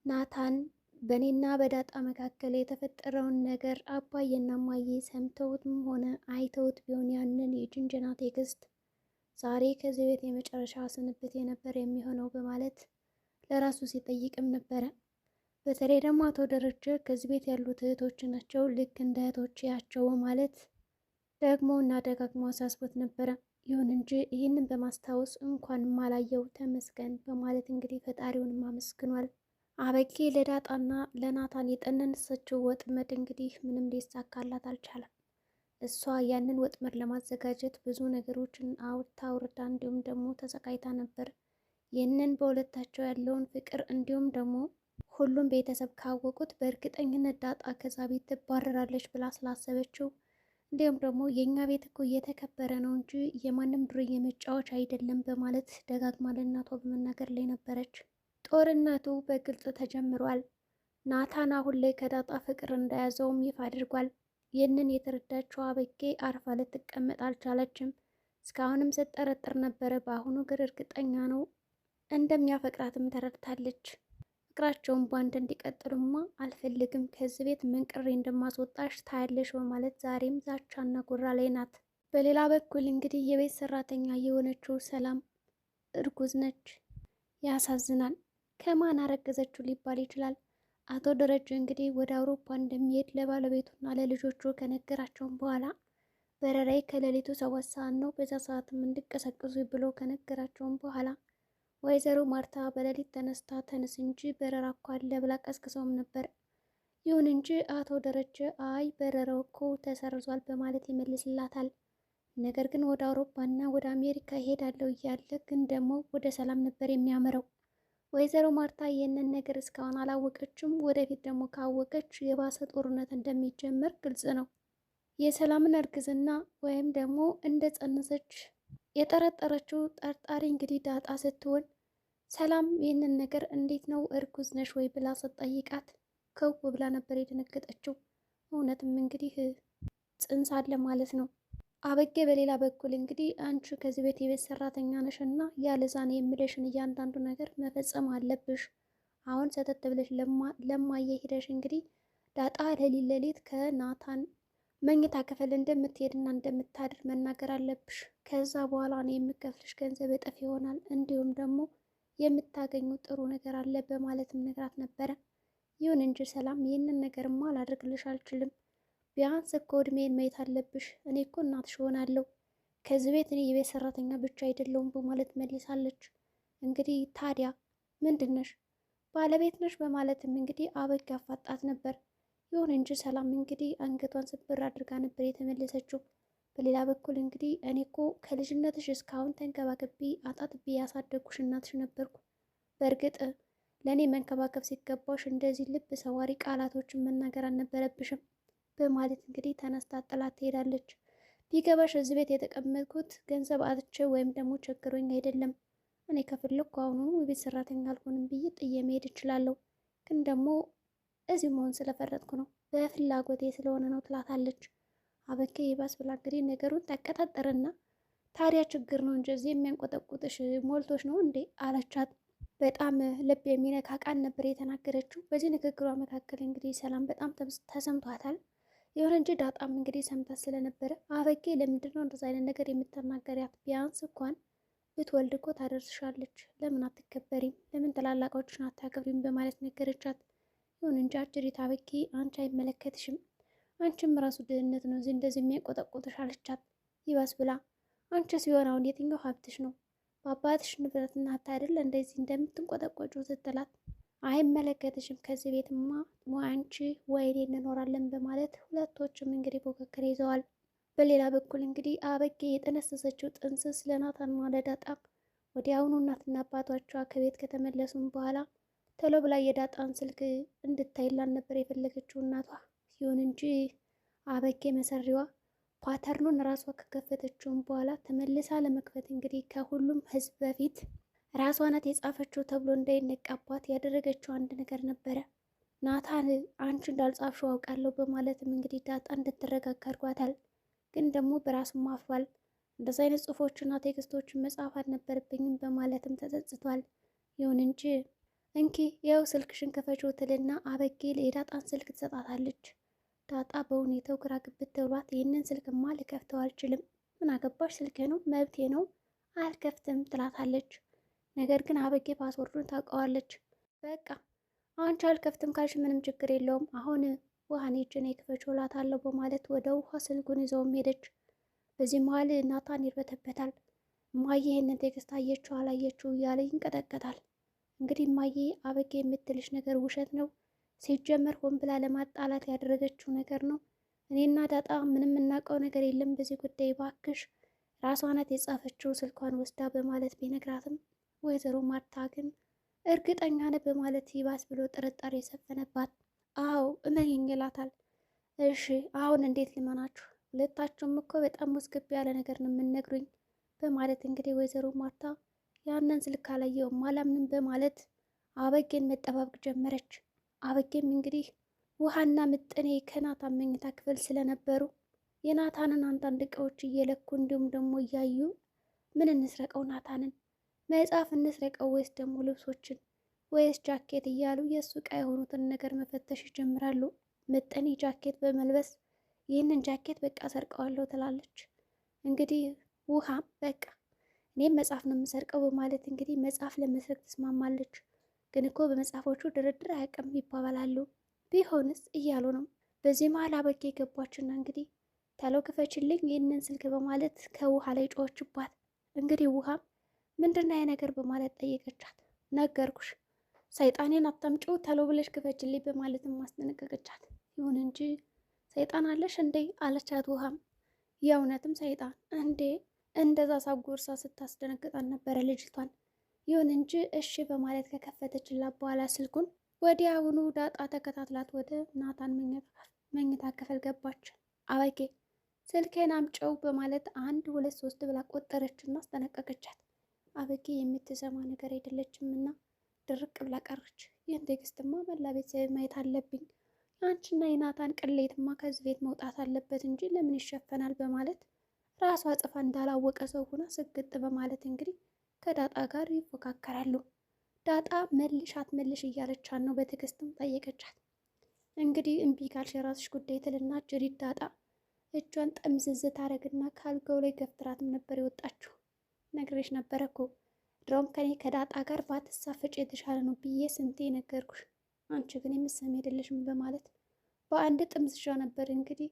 ናታን በእኔና በዳጣ መካከል የተፈጠረውን ነገር አባዬና እማዬ ሰምተውትም ሆነ አይተውት ቢሆን ያንን የጅንጀና ቴክስት ዛሬ ከዚህ ቤት የመጨረሻ ስንብት የነበር የሚሆነው በማለት ለራሱ ሲጠይቅም ነበረ። በተለይ ደግሞ አቶ ደረጀ ከዚህ ቤት ያሉት እህቶች ናቸው፣ ልክ እንደ እህቶች ያቸው በማለት ደግሞ እና ደጋግሞ አሳስቦት ነበረ። ይሁን እንጂ ይህንን በማስታወስ እንኳንም አላየው ተመስገን በማለት እንግዲህ ፈጣሪውንም አመስግኗል። አበጌ ለዳጣና ለናታን የጠነሰችው ወጥመድ እንግዲህ ምንም ሊሳካላት አልቻለም። እሷ ያንን ወጥመድ ለማዘጋጀት ብዙ ነገሮችን አውርዳ እንዲሁም ደግሞ ተሰቃይታ ነበር። ይህንን በሁለታቸው ያለውን ፍቅር እንዲሁም ደግሞ ሁሉም ቤተሰብ ካወቁት በእርግጠኝነት ዳጣ ከዛ ቤት ትባረራለች ብላ ስላሰበችው እንዲሁም ደግሞ የእኛ ቤት እኮ እየተከበረ ነው እንጂ የማንም ዱርዬ መጫወች አይደለም በማለት ደጋግማ ለእናቷ በመናገር ላይ ነበረች። ጦርነቱ በግልጽ ተጀምሯል። ናታን አሁን ላይ ከዳጣ ፍቅር እንደያዘውም ይፋ አድርጓል። ይህንን የተረዳችው አበጌ አርፋ ልትቀመጥ አልቻለችም። እስካሁንም ስትጠረጥር ነበረ። በአሁኑ ግን እርግጠኛ ነው እንደሚያፈቅራትም ተረድታለች። ፍቅራቸውን በአንድ እንዲቀጥሉማ አልፈልግም፣ ከዚህ ቤት መንቅሬ እንደማስወጣሽ ታያለሽ በማለት ዛሬም ዛቻና ጉራ ላይ ናት። በሌላ በኩል እንግዲህ የቤት ሰራተኛ የሆነችው ሰላም እርጉዝ ነች። ያሳዝናል። ከማን አረገዘችው ሊባል ይችላል። አቶ ደረጀ እንግዲህ ወደ አውሮፓ እንደሚሄድ ለባለቤቱና ለልጆቹ ከነገራቸውም በኋላ በረራይ ከሌሊቱ 7 ሰዓት ነው፣ በዛ ሰዓትም እንዲቀሰቅሱ ብሎ ከነገራቸውም በኋላ ወይዘሮ ማርታ በሌሊት ተነስታ ተነስ እንጂ በረራ እኮ አለ ብላ ቀስቅሰውም ነበር። ይሁን እንጂ አቶ ደረጀ አይ በረራው እኮ ተሰርዟል በማለት ይመልስላታል። ነገር ግን ወደ አውሮፓና ወደ አሜሪካ ይሄዳለው እያለ ግን ደግሞ ወደ ሰላም ነበር የሚያመረው። ወይዘሮ ማርታ ይህንን ነገር እስካሁን አላወቀችም። ወደፊት ደግሞ ካወቀች የባሰ ጦርነት እንደሚጀመር ግልጽ ነው። የሰላምን እርግዝና ወይም ደግሞ እንደ ጸነሰች የጠረጠረችው ጠርጣሪ እንግዲህ ዳጣ ስትሆን ሰላም ይህንን ነገር እንዴት ነው እርጉዝ ነሽ ወይ ብላ ስትጠይቃት ከው ብላ ነበር የደነገጠችው። እውነትም እንግዲህ ጽንስ አለ ማለት ነው። አበጌ በሌላ በኩል እንግዲህ አንቺ ከዚህ ቤት የቤት ሰራተኛ ነሽና ያለዛኔ የምልሽን እያንዳንዱ ነገር መፈጸም አለብሽ። አሁን ሰተት ብለሽ ለማየ ሄደሽ እንግዲህ ዳጣ ሌሊት ከናታን መኝታ ክፍል እንደምትሄድና እንደምታድር መናገር አለብሽ። ከዛ በኋላ ነው የምከፍልሽ ገንዘብ እጥፍ ይሆናል፣ እንዲሁም ደግሞ የምታገኙ ጥሩ ነገር አለ በማለትም ነግራት ነበረ። ይሁን እንጂ ሰላም ይህንን ነገርማ ላደርግልሽ አልችልም፣ ቢያንስ እኮ እድሜን ማየት አለብሽ። እኔ እኮ እናትሽ ሆናለሁ፣ ከዚህ ቤት እኔ የቤት ሰራተኛ ብቻ አይደለሁም በማለት መልሳለች። እንግዲህ ታዲያ ምንድን ነሽ? ባለቤት ነሽ በማለትም እንግዲህ አበጌ አፋጣት ነበር። ይሁን እንጂ ሰላም እንግዲህ አንገቷን ስብር አድርጋ ነበር የተመለሰችው። በሌላ በኩል እንግዲህ እኔ እኮ ከልጅነትሽ እስካሁን ተንከባከቢ አጣጥቢ ያሳደጉሽ እናትሽ ነበርኩ። በእርግጥ ለእኔ መንከባከብ ሲገባሽ እንደዚህ ልብ ሰዋሪ ቃላቶችን መናገር አልነበረብሽም በማለት እንግዲህ ተነስታ ጥላት ትሄዳለች። ቢገባሽ እዚህ ቤት የተቀመጥኩት ገንዘብ አጥቼ ወይም ደግሞ ቸግሮኝ አይደለም። እኔ ከፈለኩ አሁኑ የቤት ሰራተኛ አልሆንም ብዬ ጥዬ መሄድ እችላለሁ። ግን ደግሞ እዚህ መሆን ስለፈረጥኩ ነው፣ በፍላጎቴ ስለሆነ ነው ትላታለች። አበጌ ይባስ ብላ እንግዲህ ነገሩን ተቀጣጠረና ታዲያ ችግር ነው እንጂ እዚህ የሚያንቆጠቁጥሽ ሞልቶች ነው እንዴ አለቻት። በጣም ልብ የሚነካ ቃል ነበር የተናገረችው። በዚህ ንግግሯ መካከል እንግዲህ ሰላም በጣም ተሰምቷታል። ይሁን እንጂ ዳጣም እንግዲህ ሰምታት ስለነበረ አበጌ ለምንድን ነው እንደዛ አይነት ነገር የምትናገሪያት? ቢያንስ እንኳን ብትወልድ እኮ ታደርስሻለች፣ ለምን አትከበሪም? ለምን ትላላቆችን አታከብሪም? በማለት ነገረቻት። ይሁን እንጂ አጭሪት አበጌ አንቺ አይመለከትሽም፣ አንቺም ራሱ ድህነት ነው እዚህ እንደዚህ የሚያቆጠቁጥሽ አለቻት። ይባስ ብላ አንቺ ሲሆን አሁን የትኛው ሀብትሽ ነው? በአባትሽ ንብረትና ሀብት አይደለ እንደዚህ እንደምትንቆጠቆጩ ስትላት አይመለከትሽም፣ ከዚህ ቤትማ አንቺ ወይኔ እንኖራለን በማለት ሁለቶችም እንግዲህ ፉክክር ይዘዋል። በሌላ በኩል እንግዲህ አበጌ የጠነሰሰችው ጥንስስ ለናታንና ለዳጣ ወዲያውኑ እናትና አባቷቿ ከቤት ከተመለሱም በኋላ ቶሎ ብላ የዳጣን ስልክ እንድታይላን ነበር የፈለገችው እናቷ። ይሁን እንጂ አበጌ መሰሪዋ ፓተርኑን ራሷ ከከፈተችውም በኋላ ተመልሳ ለመክፈት እንግዲህ ከሁሉም ሕዝብ በፊት ራሷ ናት የጻፈችው ተብሎ እንዳይነቃባት ያደረገችው አንድ ነገር ነበረ። ናታን አንቺ እንዳልጻፍሽው አውቃለሁ በማለትም እንግዲህ ዳጣ እንድትረጋጋ አድርጓታል። ግን ደግሞ በራሱም አፍሯል። እንደዚህ አይነት ጽሁፎችና ቴክስቶችን መጻፍ አልነበረብኝም በማለትም ተጸጽቷል። ይሁን እንጂ እንኪ ይኸው ስልክሽን ክፈችው ትልና አበጌል የዳጣን ስልክ ትሰጣታለች። ዳጣ በሁኔታው ግራ ግብት ብሏት ይህንን ስልክማ ልከፍተው አልችልም፣ ምን አገባሽ ስልኬ ነው መብቴ ነው አልከፍትም ትላታለች። ነገር ግን አበጌ ፓስወርዱን ታውቀዋለች። በቃ አንቺ አልከፍትም ካልሽ ምንም ችግር የለውም፣ አሁን ውሃኔ እኔ ክፈችው እላታለሁ በማለት ወደ ውሃ ስልኩን ይዘውም ሄደች። በዚህ መሀል ናታን ይርበተበታል። እማዬ ይህንን ቴክስት አየችው አላየችው እያለ ይንቀጠቀጣል። እንግዲህ እማዬ አበጌ የምትልሽ ነገር ውሸት ነው፣ ሲጀመር ሆን ብላ ለማጣላት ያደረገችው ነገር ነው። እኔና ዳጣ ምንም የምናውቀው ነገር የለም በዚህ ጉዳይ፣ ባክሽ ራሷ ናት የጻፈችው ስልኳን ወስዳ በማለት ቢነግራትም ወይዘሮ ማርታ ግን እርግጠኛ ነህ በማለት ይባስ ብሎ ጥርጣሬ የሰፈነባት። አዎ እመኝኝ ይላታል። እሺ አሁን እንዴት ልመናችሁ? ሁለታችሁም እኮ በጣም ውስግብ ያለ ነገር ነው የምንነግሩኝ በማለት እንግዲህ ወይዘሮ ማርታ ያንን ስልክ አላየውም አላምንም በማለት አበጌን መጠባበቅ ጀመረች። አበጌም እንግዲህ ውሃና ምጥኔ ከናታን መኝታ ክፍል ስለነበሩ የናታንን አንዳንድ እቃዎች እየለኩ እንዲሁም ደግሞ እያዩ ምን እንስረቀው ናታንን መጽሐፍ እንስረቀው ወይስ ደግሞ ልብሶችን ወይስ ጃኬት እያሉ የእሱ እቃ የሆኑትን ነገር መፈተሽ ይጀምራሉ። ምጥኔ ጃኬት በመልበስ ይህንን ጃኬት በቃ ሰርቀዋለሁ ትላለች። እንግዲህ ውሃም በቃ እኔም መጽሐፍ ነው የምሰርቀው በማለት እንግዲህ መጽሐፍ ለመስረቅ ትስማማለች። ግን እኮ በመጽሐፎቹ ድርድር አያውቅም ይባባላሉ። ቢሆንስ እያሉ ነው። በዚህ መሀል አበጌ ገባችና እንግዲህ ታለው ክፈችልኝ ይህንን ስልክ በማለት ከውሃ ላይ ጮኸችባት። እንግዲህ ውሃም ምንድን ነው ነገር በማለት ጠየቀቻት። ነገርኩሽ ሰይጣኔን አታምጪው ተሎ ብለሽ ክፈችልኝ በማለትም ማስጠነቀቀቻት። ይሁን እንጂ ሰይጣን አለሽ እንዴ አለቻት። ውሃም የእውነትም ሰይጣን እንዴ እንደዛ ሳጎርሳ ስታስደነግጣን ነበረ ልጅቷን። ይሁን እንጂ እሺ በማለት ከከፈተችላት በኋላ ስልኩን ወዲያውኑ ዳጣ ተከታትላት ወደ ናታን መኝታ ክፍል ገባች። አበጌ ስልኬን አምጪው በማለት 1 2 3 ብላ ቆጠረችና አስጠነቀቀቻት። አበጌ የምትሰማ ነገር አይደለችም እና ድርቅ ብላ ቀረች። ይህን ቴክስትማ መላ ቤተሰብ ማየት አለብኝ፣ አንቺና የናታን ቅሌትማ ከዚህ ቤት መውጣት አለበት እንጂ ለምን ይሸፈናል በማለት ራሷ ጽፋ እንዳላወቀ ሰው ሆና ስግጥ በማለት እንግዲህ ከዳጣ ጋር ይፎካከራሉ። ዳጣ መልሽ አትመልሽ እያለቻት ነው። በትዕግስትም ጠየቀቻት። እንግዲህ እምቢ ካልሽ የራስሽ ጉዳይ ትልና ጅሪት ዳጣ እጇን ጠምዝዝ ታረግና ካልጋው ላይ ገፍትራትም ነበር የወጣችው። ነግሬሽ ነበረ እኮ ድሮም ከኔ ከዳጣ ጋር ባትሳፈጭ የተሻለ ነው ብዬ ስንቴ ነገርኩሽ፣ አንቺ ግን የምትሰሚ አይደለሽም በማለት በአንድ ጥምዝዣ ነበር እንግዲህ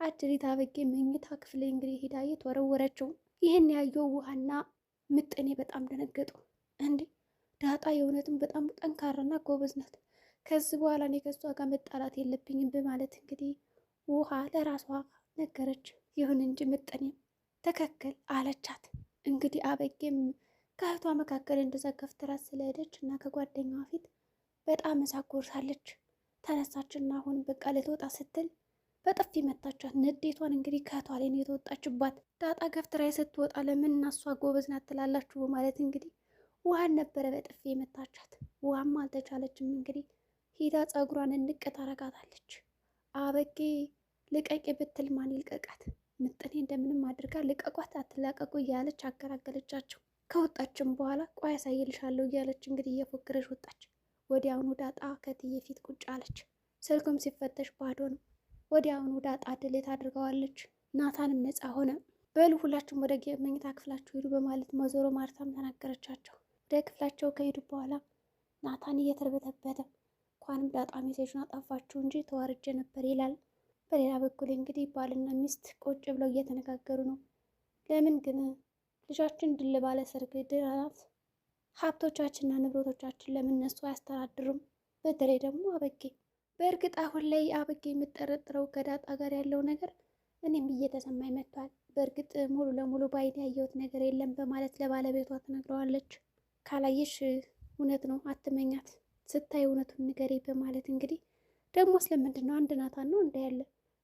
አጅሪት አበጌ መኝታ ክፍል እንግዲህ ሂዳ የተወረወረችው። ይህን ያየው ውሃና ምጥኔ በጣም ደነገጡ። እንዴ ዳጣ የእውነትም በጣም ጠንካራና ጎበዝ ናት፣ ከዚህ በኋላ እኔ ከሷ ጋር መጣላት የለብኝም በማለት እንግዲህ ውሃ ለራሷ ነገረች። ይሁን እንጂ ምጥኔም ትክክል አለቻት። እንግዲህ አበጌም ከእህቷ መካከል እንደዛ ገፍትራት ስለሄደች እና ከጓደኛዋ ፊት በጣም እሳት ጎርሳለች። ተነሳችና አሁን በቃ ልትወጣ ስትል በጥፊ መታቻት። ንዴቷን እንግዲህ ከእህቷ ላይ ነው የተወጣችባት። ዳጣ ገፍትራ ስትወጣ ለምን እና እሷ ጎበዝ ናት ትላላችሁ በማለት እንግዲህ ውሃን ነበረ በጥፊ መታቻት። ውሃም አልተቻለችም እንግዲህ ሂዳ ፀጉሯን እንቅ ታረጋታለች። አበጌ ልቀቂ ብትል ማን ይልቀቃት? ምጥኔ እንደምንም አድርጋ ልቀቋት አትላቀቁ እያለች አገላገለቻቸው። ከወጣችም በኋላ ቆይ ያሳይልሻለሁ እያለች እንግዲህ እየፎከረች ወጣች። ወዲያውኑ ዳጣ ከትዬ ፊት ቁጭ አለች። ስልኩም ሲፈተሽ ባዶ ነው። ወዲያውኑ ዳጣ ድሌት አድርገዋለች። ናታንም ነፃ ሆነ። በሉ ሁላችሁም ወደ መኝታ ክፍላችሁ ሄዱ በማለት ወይዘሮ ማርታም ተናገረቻቸው። ወደ ክፍላቸው ከሄዱ በኋላ ናታን እየተርበተበተ እንኳንም ዳጣ ሜሴጁን አጣፋችሁ እንጂ ተዋርጄ ነበር ይላል። በሌላ በኩል እንግዲህ ባልና ሚስት ቁጭ ብለው እየተነጋገሩ ነው። ለምን ግን ልጃችን ድል ባለ ሰርግ ድራት ሀብቶቻችንና ንብረቶቻችን ለምን እነሱ አያስተዳድሩም? በተለይ ደግሞ አበጌ። በእርግጥ አሁን ላይ አበጌ የምጠረጥረው ከዳጣ ጋር ያለው ነገር እኔም እየተሰማኝ መጥቷል። በእርግጥ ሙሉ ለሙሉ ባይን ያየሁት ነገር የለም በማለት ለባለቤቷ ትነግረዋለች። ካላየሽ እውነት ነው አትመኛት፣ ስታይ እውነቱን ንገሪ በማለት እንግዲህ ደግሞ ስለምንድን ነው አንድ ናታን ነው እንደ ያለ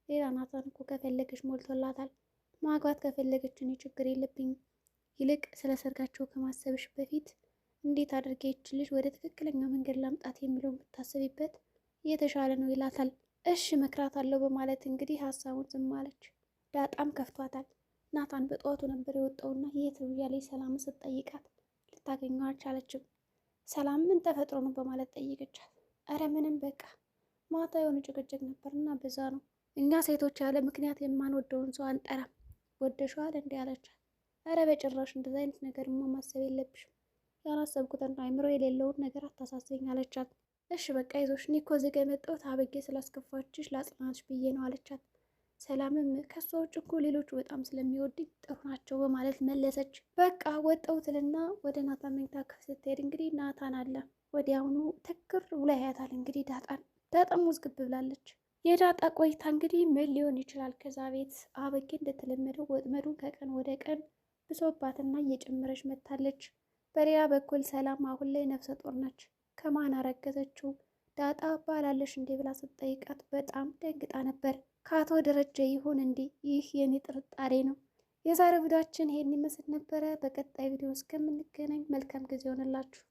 ሌላ ናታን እኮ ከፈለገች ሞልቶላታል። ማግባት ከፈለገች እኔ ችግር የለብኝም። ይልቅ ስለ ሰርጋቸው ከማሰብሽ በፊት እንዴት አድርጌ ይች ልጅ ወደ ትክክለኛ መንገድ ላምጣት የሚለውን ብታስቢበት የተሻለ ነው ይላታል። እሺ መክራት አለው በማለት እንግዲህ ሀሳቡን ዝም አለች። ዳጣም ከፍቷታል። ናታን በጠዋቱ ነበር የወጣውና የት ነው እያለች ሰላም ስትጠይቃት ልታገኘው አልቻለችም። ሰላም ምን ተፈጥሮ ነው በማለት ጠየቀቻት። እረ ምንም በቃ ማታ የሆነ ጭቅጭቅ ነበርና በዛ ነው። እኛ ሴቶች ያለ ምክንያት የማንወደውን ሰው አንጠራም። ወደሸዋል እንዲህ አለቻት። እረ በጭራሽ እንደዚ አይነት ነገርማ ማሰብ የለብሽም። ያላሰብኩትን አይምሮ የሌለውን ነገር አታሳሰኝ አለቻት። እሺ በቃ ይዞሽ እኔ እኮ እዚህ ጋ የመጣሁት አበጌ ስላስከፋችሽ ላጽናናሽ ብዬ ነው አለቻት። ሰላምም ከሷ ውጭ እኮ ሌሎቹ በጣም ስለሚወዱኝ ጥሩ ናቸው በማለት መለሰች። በቃ ወጣው ትልና ወደ ናታን መኝታ ክፍል ስትሄድ እንግዲህ ናታን አለ። ወዲያውኑ ትክር ብሎ ያያታል። እንግዲህ ዳጣም ውዝግብ ብላለች። የዳጣ ቆይታ እንግዲህ ምን ሊሆን ይችላል? ከዛ ቤት አበጌ እንደተለመደው ወጥመዱን ከቀን ወደ ቀን ብሶባትና እየጨመረች መታለች። በሌላ በኩል ሰላም አሁን ላይ ነፍሰ ጡር ነች። ከማን አረገዘችው? ዳጣ ባላለሽ እንዴ ብላ ስትጠይቃት በጣም ደንግጣ ነበር። ከአቶ ደረጀ ይሁን እንዴ? ይህ የኔ ጥርጣሬ ነው። የዛሬው ቪዲዮአችን ይሄን ይመስል ነበረ። በቀጣይ ቪዲዮ እስከምንገናኝ መልካም ጊዜ ሆነላችሁ።